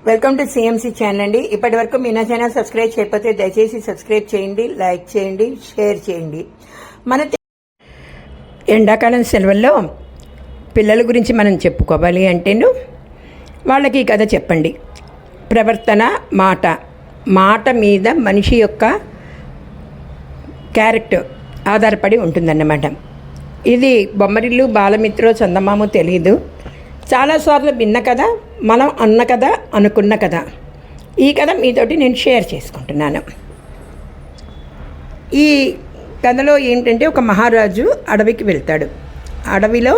Welcome to CMC channel అండి. ఇప్పటి వరకు మీ నా ఛానల్ సబ్స్క్రైబ్ చేయకపోతే దయచేసి సబ్స్క్రైబ్ చేయండి, లైక్ చేయండి, షేర్ చేయండి. మన ఎండాకాలం సెలవుల్లో పిల్లల గురించి మనం చెప్పుకోవాలి అంటేను వాళ్ళకి ఈ కథ చెప్పండి. ప్రవర్తన, మాట మీద మనిషి యొక్క క్యారెక్టర్ ఆధారపడి ఉంటుందన్నమాట. ఇది బొమ్మరిల్లు, బాలమిత్రో, చందమామో తెలియదు. చాలాసార్లు విన్న కథ, మనం అన్న కథ, అనుకున్న కథ. ఈ కథ మీతోటి నేను షేర్ చేసుకుంటున్నాను. ఈ కథలో ఏంటంటే ఒక మహారాజు అడవికి వెళ్తాడు. అడవిలో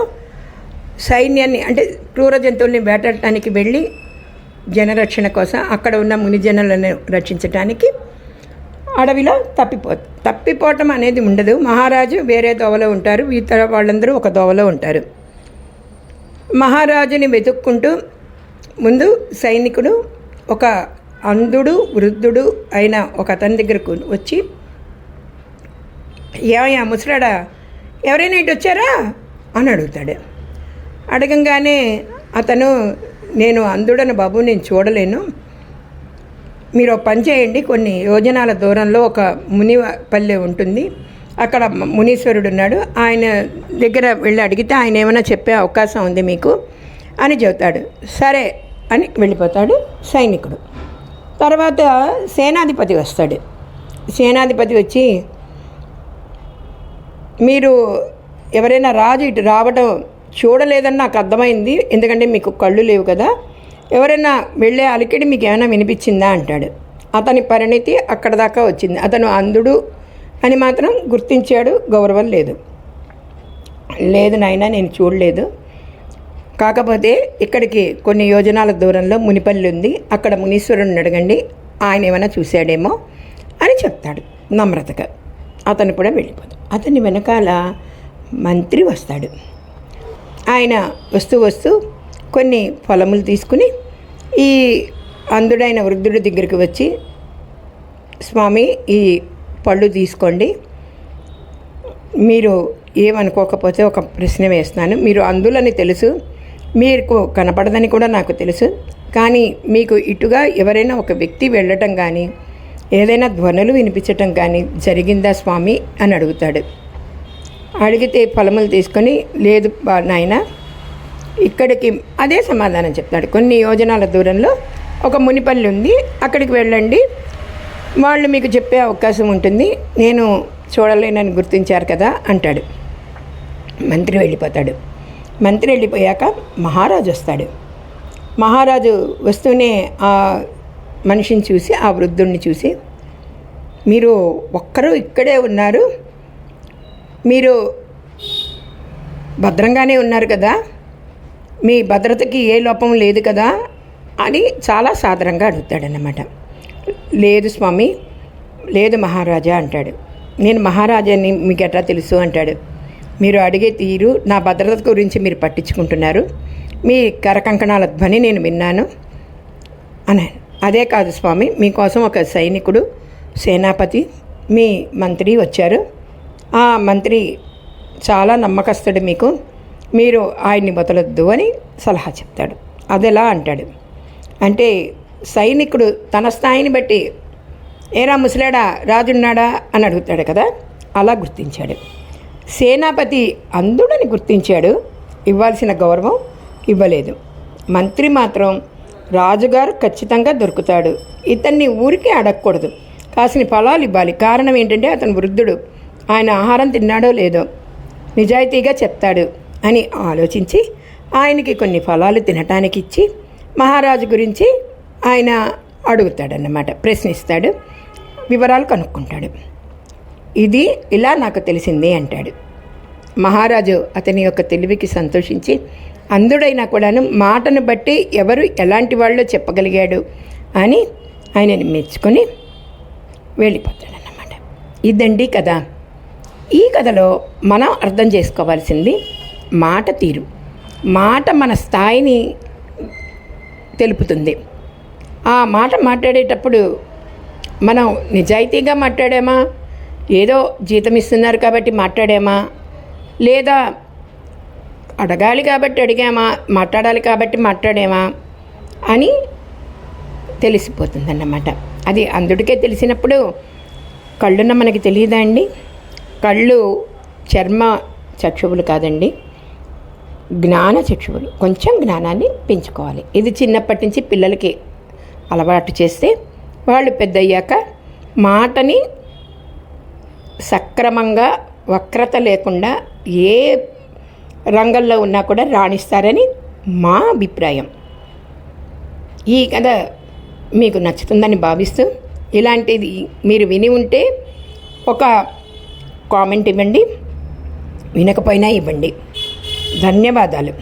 సైన్యాన్ని అంటే క్రూర జంతువుల్ని వేటాడటానికి వెళ్ళి జనరక్షణ కోసం అక్కడ ఉన్న మునిజనులను రక్షించడానికి అడవిలో తప్పిపోవటం అనేది ఉండదు. మహారాజు వేరే దోవలో ఉంటారు, ఇతర వాళ్ళందరూ ఒక దోవలో ఉంటారు. మహారాజుని వెతుక్కుంటూ ముందు సైనికుడు ఒక అంధుడు, వృద్ధుడు అయిన ఒక అతని దగ్గరకు వచ్చి, ఏమయ్యా ముసలాడా, ఎవరైనా ఇటు వచ్చారా అని అడుగుతాడు. అడగంగానే అతను, నేను అంధుడను బాబు, నేను చూడలేను, మీరు పని చేయండి, కొన్ని యోజనాల దూరంలో ఒక మునిపల్లె ఉంటుంది, అక్కడ మునీశ్వరుడు ఉన్నాడు, ఆయన దగ్గర వెళ్ళి అడిగితే ఆయన ఏమైనా చెప్పే అవకాశం ఉంది మీకు అని చెబుతాడు. సరే అని వెళ్ళిపోతాడు సైనికుడు. తర్వాత సేనాధిపతి వస్తాడు. సేనాధిపతి వచ్చి, మీరు ఎవరైనా రాజు ఇటు రావడం చూడలేదని నాకు అర్థమైంది, ఎందుకంటే మీకు కళ్ళు లేవు కదా, ఎవరైనా వెళ్ళే అలికిడి మీకు ఏమైనా వినిపించిందా అంటాడు. అతని పరిణితి అక్కడ దాకా వచ్చింది. అతను అంధుడు అని మాత్రం గుర్తించాడు, గౌరవం లేదు. లేదు నాయనా, నేను చూడలేదు, కాకపోతే ఇక్కడికి కొన్ని యోజనాల దూరంలో మునిపల్లి ఉంది, అక్కడ మునీశ్వరుని అడగండి, ఆయన ఏమైనా చూశాడేమో అని చెప్తాడు నమ్రతగా. అతను కూడా వెళ్ళిపోతాడు. అతని వెనకాల మంత్రి వస్తాడు. ఆయన వస్తూ కొన్ని ఫలములు తీసుకుని ఈ అంధుడైన వృద్ధుడి దగ్గరికి వచ్చి, స్వామి ఈ పళ్ళు తీసుకోండి, మీరు ఏమనుకోకపోతే ఒక ప్రశ్న వేస్తున్నాను, మీరు అంధులని తెలుసు, మీకు కనపడదని కూడా నాకు తెలుసు, కానీ మీకు ఇటుగా ఎవరైనా ఒక వ్యక్తి వెళ్ళటం కానీ ఏదైనా ధ్వనులు వినిపించటం కానీ జరిగిందా స్వామి అని అడుగుతాడు. అడిగితే ఫలములు తీసుకొని, లేదు నాయన, ఇక్కడికి అదే సమాధానం చెప్తాడు. కొన్ని యోజనాల దూరంలో ఒక మునిపల్లి ఉంది, అక్కడికి వెళ్ళండి, వాళ్ళు మీకు చెప్పే అవకాశం ఉంటుంది, నేను చూడలేనని గుర్తించారు కదా అంటాడు. మంత్రి వెళ్ళిపోతాడు. మంత్రి వెళ్ళిపోయాక మహారాజు వస్తాడు. మహారాజు వస్తూనే ఆ మనిషిని చూసి, ఆ వృద్ధుడిని చూసి, మీరు ఒక్కరు ఇక్కడే ఉన్నారు, మీరు భద్రంగానే ఉన్నారు కదా, మీ భద్రతకి ఏ లోపం లేదు కదా అని చాలా సాదరంగా అడుగుతాడన్నమాట. లేదు స్వామి, లేదు మహారాజా అంటాడు. నేను మహారాజాని మీకు ఎట్లా తెలుసు అంటాడు. మీరు అడిగే తీరు, నా భద్రత గురించి మీరు పట్టించుకుంటున్నారు, మీ కరకంకణాల ధ్వని నేను విన్నాను అన్నాను. అదే కాదు స్వామి, మీకోసం ఒక సైనికుడు, సేనాపతి, మీ మంత్రి వచ్చారు, ఆ మంత్రి చాలా నమ్మకస్తుడు, మీరు ఆయన్ని వదలొద్దు అని సలహా చెప్తాడు. అదెలా అంటాడు. అంటే సైనికుడు తన స్థాయిని బట్టి, ఏరా ముసలాడా, రాజున్నాడా అని అడుగుతాడు కదా, అలా గుర్తించాడు. సేనాపతి అంధుడని గుర్తించాడు, ఇవ్వాల్సిన గౌరవం ఇవ్వలేదు. మంత్రి మాత్రం రాజుగారు ఖచ్చితంగా దొరుకుతాడు, ఇతన్ని ఊరికే అడగకూడదు, కాసిన ఫలాలు ఇవ్వాలి. కారణం ఏంటంటే అతను వృద్ధుడు, ఆయన ఆహారం తిన్నాడో లేదో నిజాయితీగా చెప్తాడు అని ఆలోచించి ఆయనకి కొన్ని ఫలాలు తినటానికి ఇచ్చి మహారాజు గురించి ఆయన అడుగుతాడన్నమాట, ప్రశ్నిస్తాడు, వివరాలు కనుక్కుంటాడు. ఇది ఇలా నాకు తెలిసింది అంటాడు. మహారాజు అతని యొక్క తెలివికి సంతోషించి, అంధుడైనా కూడాను మాటను బట్టి ఎవరు ఎలాంటి వాళ్ళో చెప్పగలిగాడు అని ఆయనని మెచ్చుకొని వెళ్ళిపోతాడన్నమాట. ఇదండి కథ. ఈ కథలో మనం అర్థం చేసుకోవాల్సింది మాట తీరు. మాట మన స్థాయిని తెలుపుతుంది. ఆ మాట మాట్లాడేటప్పుడు మనం నిజాయితీగా మాట్లాడామా, ఏదో జీతం ఇస్తున్నారు కాబట్టి మాట్లాడామా లేదా అడగాలి కాబట్టి అడిగామా, మాట్లాడాలి కాబట్టి మాట్లాడామా అని తెలిసిపోతుందన్నమాట. అది అందుడికే తెలిసినప్పుడు కళ్ళున్న మనకి తెలియదా అండి? కళ్ళు చర్మ చక్షువులు కాదండి, జ్ఞాన చక్షువులు. కొంచెం జ్ఞానాన్ని పెంచుకోవాలి. ఇది చిన్నప్పటి నుంచి పిల్లలకి అలవాటు చేస్తే వాళ్ళు పెద్దయ్యాక మాటని సక్రమంగా వక్రత లేకుండా ఏ రంగంలో ఉన్నా కూడా రాణిస్తారని మా అభిప్రాయం. ఈ కథ మీకు నచ్చుతుందని భావిస్తూ, ఇలాంటిది మీరు విని ఉంటే ఒక కామెంట్ ఇవ్వండి, వినకపోయినా ఇవ్వండి. ధన్యవాదాలు.